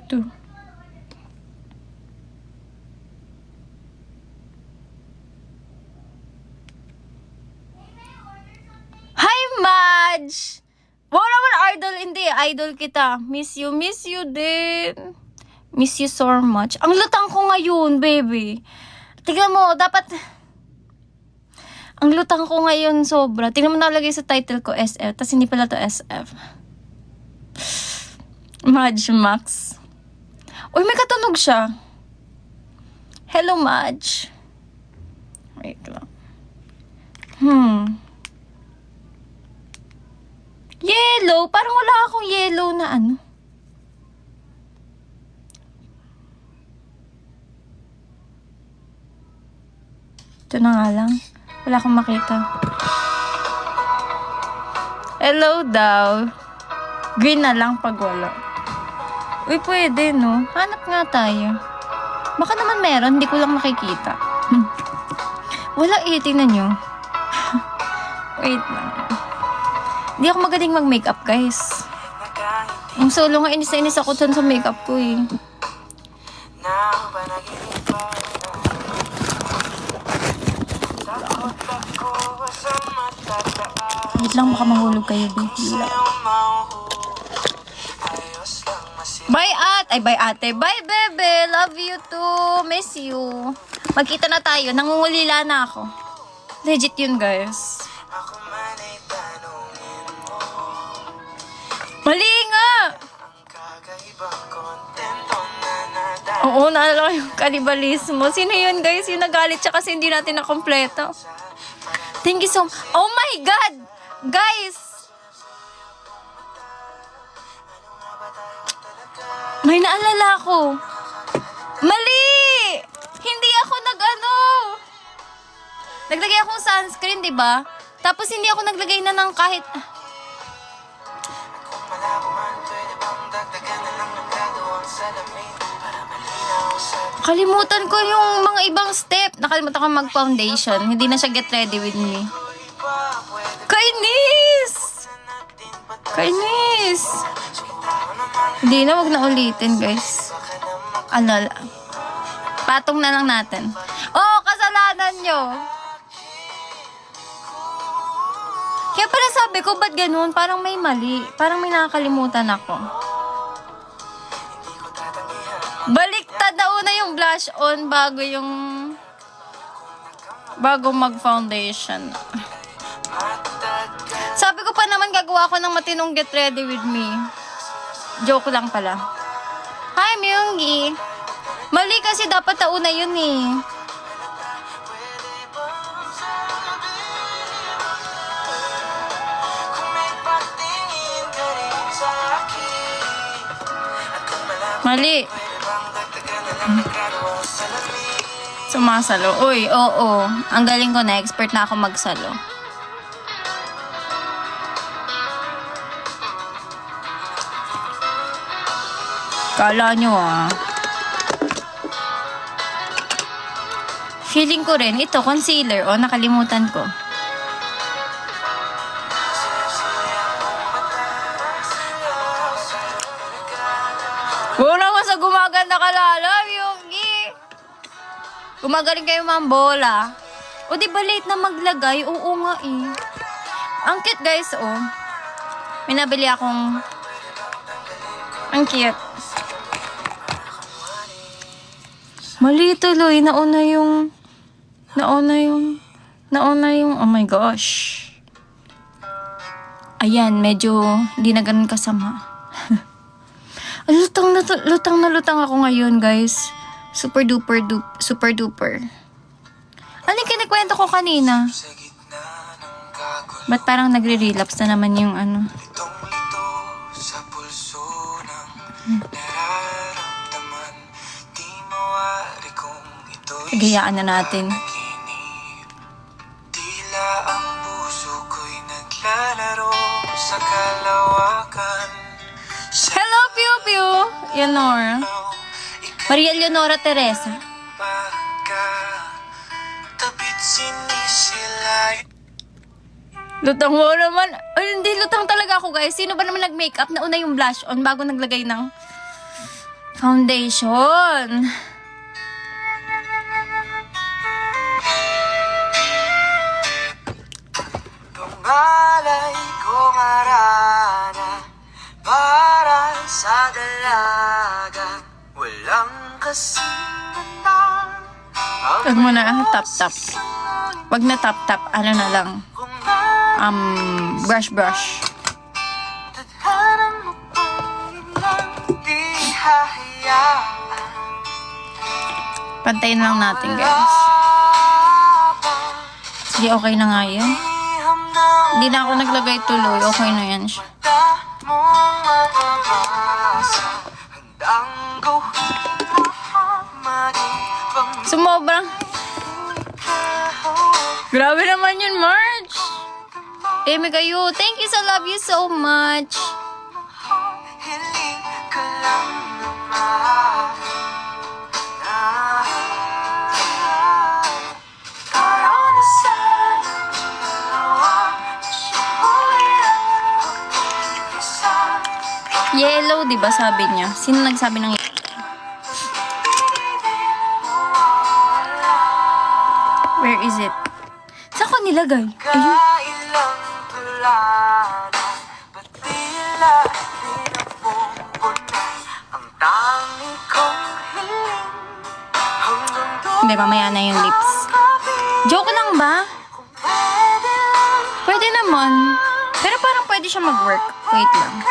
to. Hi, Madge! Wow naman, idol. Hindi, idol kita. Miss you din. Miss you so much. Ang lutang ko ngayon, baby. Tingnan mo, dapat... Ang lutang ko ngayon sobra. Tingnan mo nalagay sa title ko, SF. Tapos hindi pala to SF. Madge Max. Uy, may katunog siya. Hello, Madge. Wait lang. Yellow? Parang wala akong yellow na ano. Ito na nga lang. Wala akong makita. Hello daw. Green na lang pag wala. Uy, pwede, no? Hanap nga tayo. Baka naman meron, hindi ko lang makikita. Wala eh, tingnan nyo. Wait lang. Hindi ako magaling mag-makeup, guys. Ang solo nga, inis na inis ako dun sa makeup ko eh. Wait lang, baka mahulog kayo, baby. Bye, Ay, bye, ate. Bye, bebe. Love you too. Miss you. Magkita na tayo. Nangungulila na ako. Legit yun, guys. Mali nga! Oo, naalala ko yung kanibalismo. Sino yun, guys? Yung nagalit siya kasi hindi natin nakompleto. Thank you so much. Oh my God! Guys! May naalala ko. Mali! Hindi ako naglagay akong sunscreen, di ba? Tapos hindi ako naglagay na ng kahit... Kalimutan ko yung mga ibang step. Nakalimutan ko mag-foundation. Hindi na siya get ready with me. Kainis! Kainis! Hindi na, wag na ulitin, guys. Patong na lang natin. Oh, kasalanan nyo! Kaya pala sabi ko, ba't ganun? Parang may mali. Parang may nakakalimutan ako. Baliktad na una yung blush on bago mag-foundation. Sabi ko pa naman gagawa ko ng matinong get ready with me. Joke lang pala. Hi, Myunggi. Mali kasi dapat nauna yun eh. Mali. Sumasalo. Uy, oo. Ang galing ko na. Expert na ako magsalo. Kala nyo ah. Feeling ko rin. Ito, concealer. O, nakalimutan ko. Wala ko sa gumaganda kalala, Myunggi. Gumagaling kayo mambola. O, di ba late na maglagay? Oo nga eh. Ang cute, guys, oh. May nabili akong... Ang cute. Mali tuloy. Nauna yung... Oh my gosh. Ayan, medyo hindi na ganun kasama. Lutang na lutang ako ngayon, guys. Super duper. Ano yung kinikwento ko kanina? Ba't parang nagre-relapse na naman yung ano? Gayaan na natin. Hello, Piu Piu! Leonora. Maria Leonora Teresa. Lutang mo naman. Ay, hindi lutang talaga ako, guys. Sino ba naman nag-makeup na una yung blush on bago naglagay ng Foundation. Tungalay kong arana para sa dalaga, walang kasingatan. Huwag mo na tap-tap. Wag na tap-tap. Ano na lang. Brush. Tadhana mo pang ilang di hahayaan. Pantayin lang natin, guys. Sige, okay na nga yan. Hindi na ako naglagay tuloy. Okay na yan siya. Sumobrang. Grabe naman yun, Marge. Eme kayo. Thank you sa love you so much. Hiling ka lang naman. Parang nasana dalawa, siya'y mag-iisa. Yellow, di ba sabi niya? Sino nagsabi ng yellow? Where is it? Saan ko nilagay? Ayun. Kailang tulanan, ba't tila di napupunan ang tangi kong hiling hanggang doon Hindi, mamaya na yung lips. Joke lang ba? kung pwede lang Pwede naman. Pero parang pwede siya mag-work. Wait lang.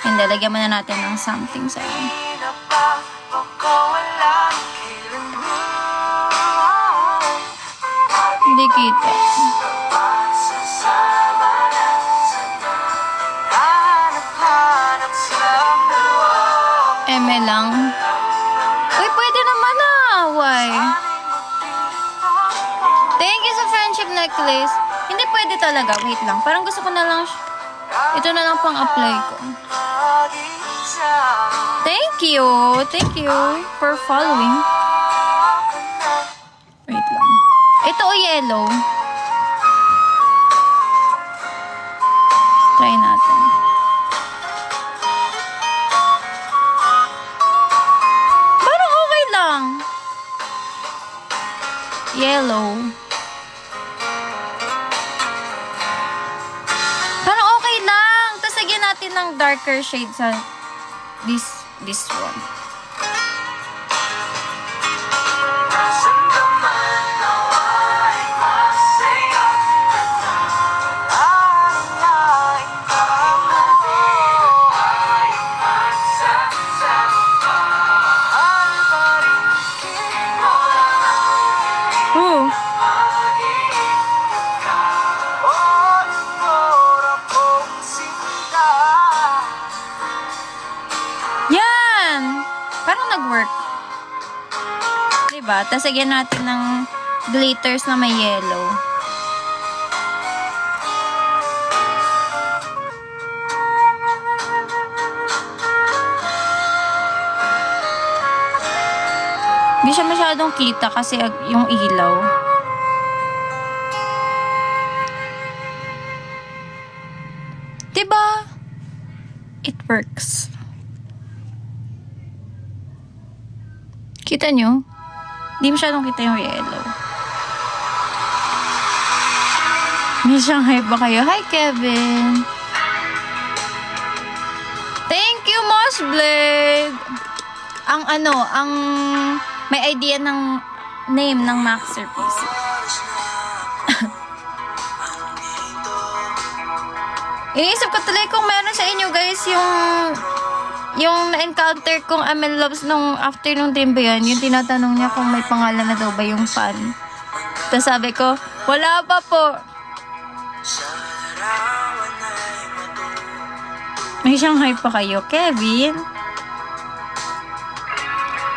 Hindi, lagyan mo na natin ng something sa akin. di na pa ako walang kailanman. Hindi kita. Magsasama na sana, hanap-hanap sa loob. Eme lang. Uy, pwede naman na. Why? Thank you sa friendship necklace. Hindi pwede talaga. Wait lang. Parang gusto ko na lang. Ito na lang pang apply ko. Thank you. Thank you for following. Wait lang. Ito o yellow. Try natin. Parang okay lang. Yellow. Parang okay lang. Tapos lagyan natin ng darker shade sa this one. Ooh. Yan! Parang nag-work. Diba? Tapos lagyan natin ng glitters na may yellow. Hindi siya masyadong kita kasi yung ilaw. Diba? It works. Kita nyo? Hindi masyadong kita yung yellow. May Shanghai ba kayo? Hi, Kevin! Thank you, Moss Blade! Ang may idea ng name ng masterpiece. Iniisip ko tuloy kung meron sa inyo guys yung na-encounter kong Amel Loves nung afternoon dream ba yan, yung tinatanong niya kung may pangalan na daw ba yung fan. Tapos sabi ko, wala pa po. May Shanghai pa kayo, Kevin?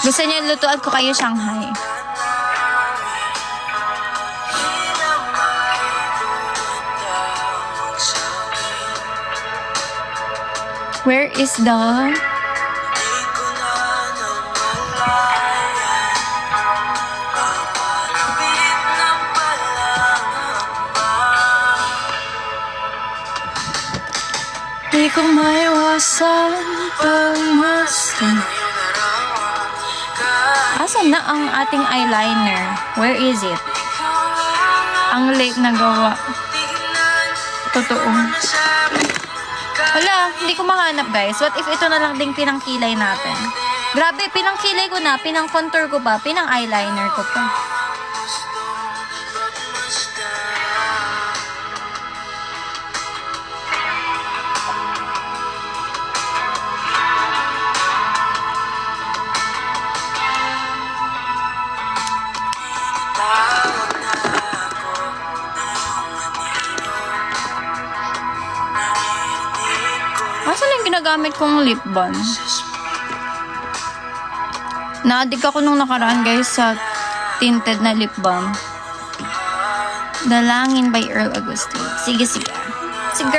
Gusto niya lutuan ko kayo Shanghai. Where is the... Di ko maiwasan pagmasdan Asan na ang ating eyeliner? Where is it? Ang late na gawa. Totoo. Wala, hindi ko mahanap guys. What if ito na lang ding pinangkilay natin? Grabe, pinangkilay ko na, pinang-contour ko pa, pinang-eyeliner ko pa. Asan yung ginagamit kong lip balm? Na-addict ako nung nakaraan guys sa tinted na lip balm. Dalangin by Earl Agustin. Sige, sige. Sige.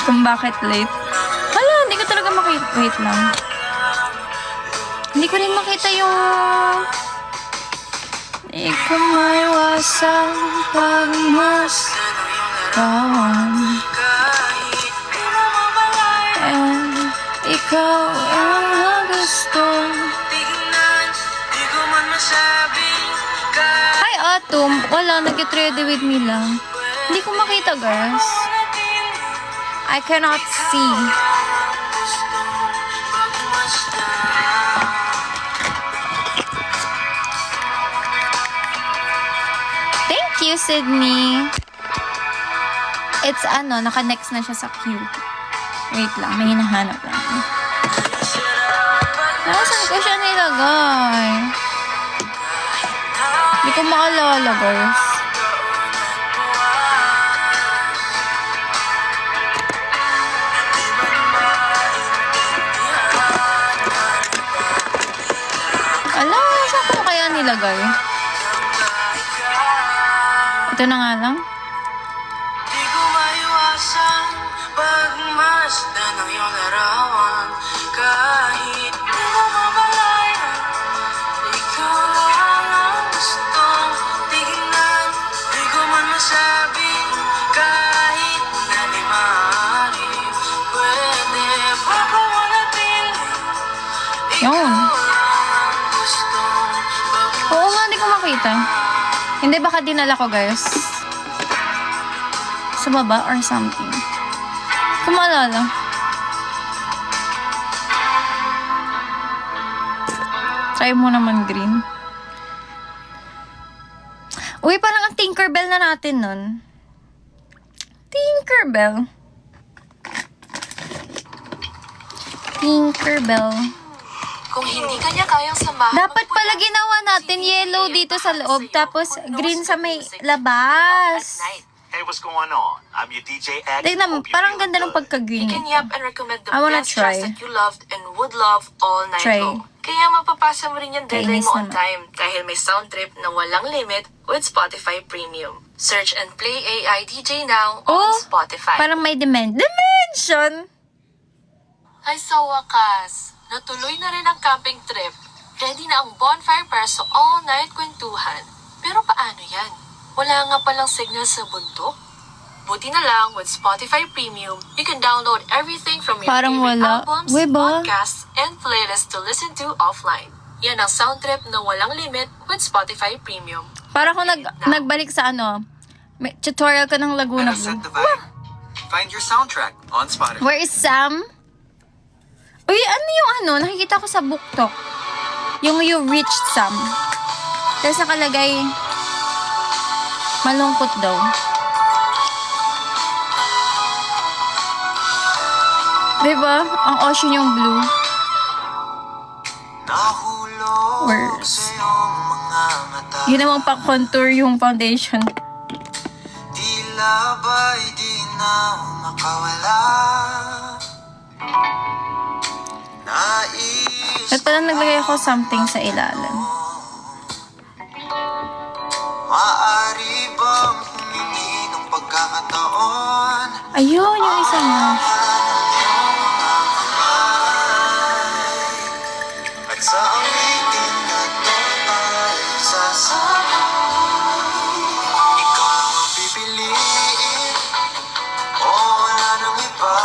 Kung bakit late. Hala, hindi ko talaga makita. Wait lang. Hindi ko rin makita yung... Di ko maiwasan pagmas kawan. And ikaw ang gusto. Hi, Atom. Wala, nag-get-ready with me lang. Hindi ko makita, guys. I cannot see. Thank you, Sydney. It's naka-next na siya sa queue. Wait lang, may hinahanap lang. Nasaan ko siya nilagay? Hindi ko maalala, guys. Nilagay. Ito na nga lang. Di ko maiwasan pagmasdan ng iyong larawan. Kahit di mo mabalayan, ikaw lang ang gustong tignan. Di ko man masabing kahit na di maaari. Pwede ba pawalatin? Yun. Oo nga, hindi ko makita. Hindi, baka dinala ko, guys. Sa baba or something. Kumalala. Try mo naman green. Uy, parang ang Tinkerbell na natin nun. Tinkerbell. Tinkerbell. Kung hindi kanya kayang samahan, Dapat pala ginawa natin yellow dito sa loob, tapos green sa may labas. Hey, what's going on? I'm your DJ X. Tignan mo, Hope you're parang feeling ganda ng good. pagka-green You can nito. yap and recommend the I wanna best try. tracks that you loved and would love all night Try. long. Kaya mapapasa mo rin yung deadline Kainis mo on naman. time dahil may sound trip na walang limit with Spotify Premium. Search and play AI DJ now Oh, on Spotify. parang may dimension. Ay sa wakas, natuloy na rin ang camping trip. Ready na ang bonfire para sa all-night kwentuhan. Pero paano yan? Wala nga palang signal sa bundok? Buti na lang, with Spotify Premium, you can download everything from your Parang favorite wala. albums, Uy, ba? podcasts, and playlists to listen to offline. Yan ang sound trip na walang limit with Spotify Premium. Para ko nagbalik sa may tutorial ko ng Laguna Blue. Set the vibe. Find your soundtrack on Spotify. Where is Sam? Uy, ano yung nakikita ko sa BookTok? Yung You Reached Sam. Tapos nakalagay, malungkot daw. Diba? Ang ocean yung blue. Nahulog Words. sa iyong mga mata. Yun namang pa-contour yung foundation. Tila ba'y di na makawala. Nais At parang naglagay ako something sa ilalim. Maaari bang humingi ng pagkakataon? Ayun, yung isa na. At sa awitin na to ay sasabay. Ikaw ang pipiliin, o wala nang iba.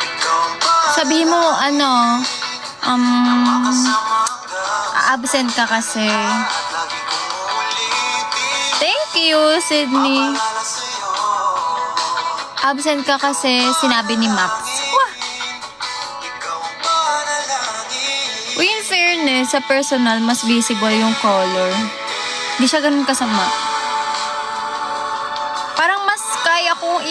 Ikaw ang Sabihin mo, ano, kasama hanggang absent ka kasi. lagi kong uulitin. Thank you, Sydney. Paalala sa'yo, Absent ka kasi sinabi ni Max. Wah! ikaw ang panalangin. Uy, in fairness, sa personal, mas visible yung color. Hindi siya ganun kasama. Parang mas kaya kong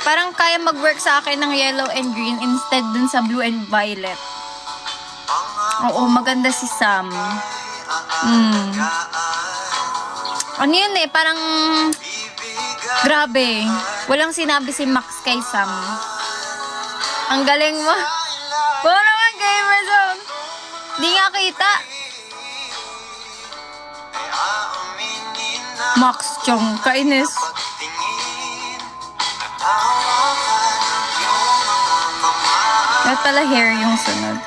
Parang kaya mag-work sa akin ng yellow and green instead dun sa blue and violet. Oo, maganda si Sam. Ano yun eh, parang grabe. Walang sinabi si Max kay Sam. Ang galing mo. Oo naman, gamer zone. Di nga kita. Aaminin na Max Chong, kainis. pagtingin at hawakan yung mga kamay. At pala hair yung sunod.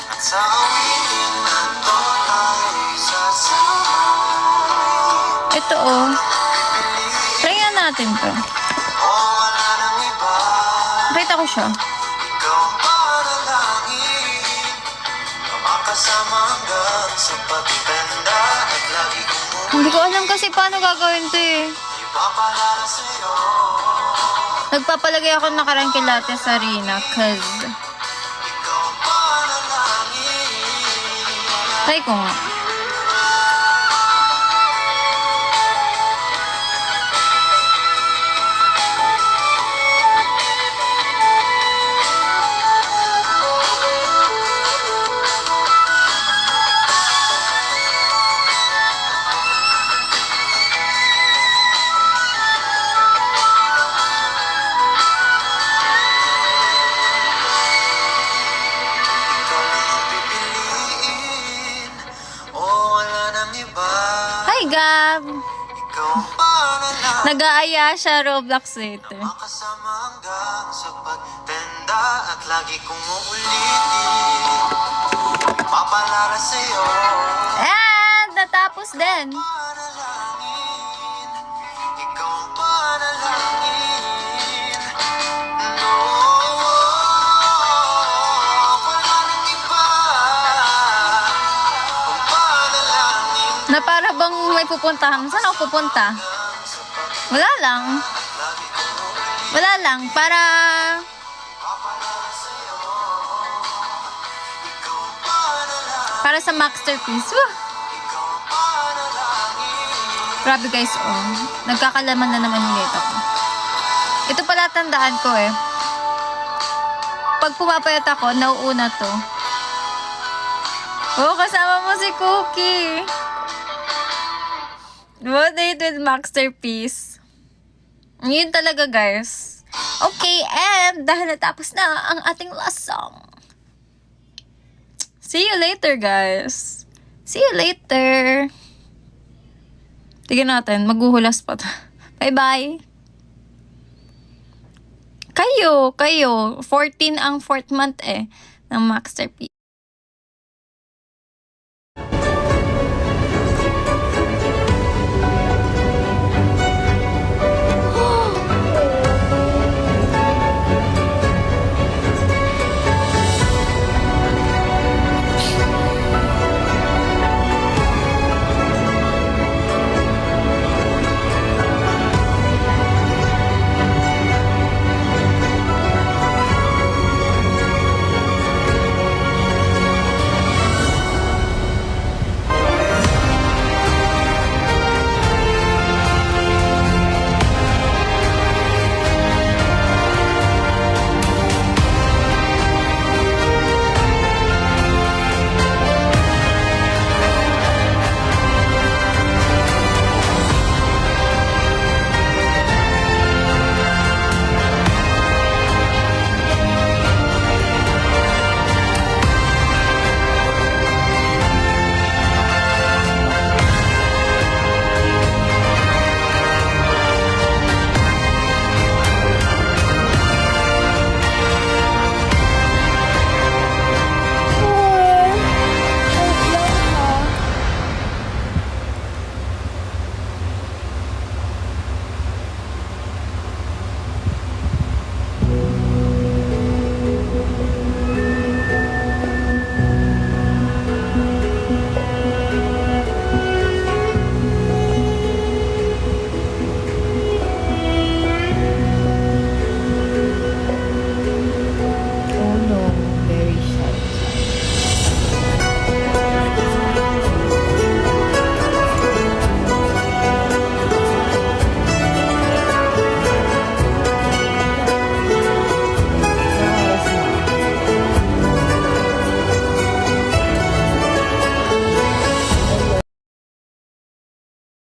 At sa awitin na to ay sasabay. Ito oh. Try nga natin to. O wala nang iba. Nakita ko siya. Ikaw ang panalangin na makasama hanggang sa pagtanda. At lagi kong Hindi ko alam kasi paano gagawin to eh. ipapalala sa'yo. Nagpapalagay ako ng karangkilate sa Rina cause Ikaw ang panalangin. try ko nga. Ikaw lang ang pipiliin, o wala nang iba. Hi Gab! Ikaw ang panalangin. Nag-aaya siya Roblox later. Makasama hanggang sa pagtenda. At lagi kong uulitin, ipapalala sa'yo. And natapos din. Panalangin, ikaw ang panalangin. No, wala nang iba. Ang panalangin Na para bang may pupuntahan. Saan ako pupunta? Wala lang. Wala lang. Para sa masterpiece. Woo! Grabe guys, oh. Nagkakalaman na naman ulit ako. Ito pala tandaan ko eh. Pag pumapayat ako, nauuna to. Oh, kasama mo si Cookie. What date with masterpiece? Yun talaga guys. Okay, and dahil natapos na ang ating last song. See you later, guys. See you later. Tignan natin. Maghuhulas pa. Bye-bye. Kayo. 14 ang 4th month eh ng masterpiece.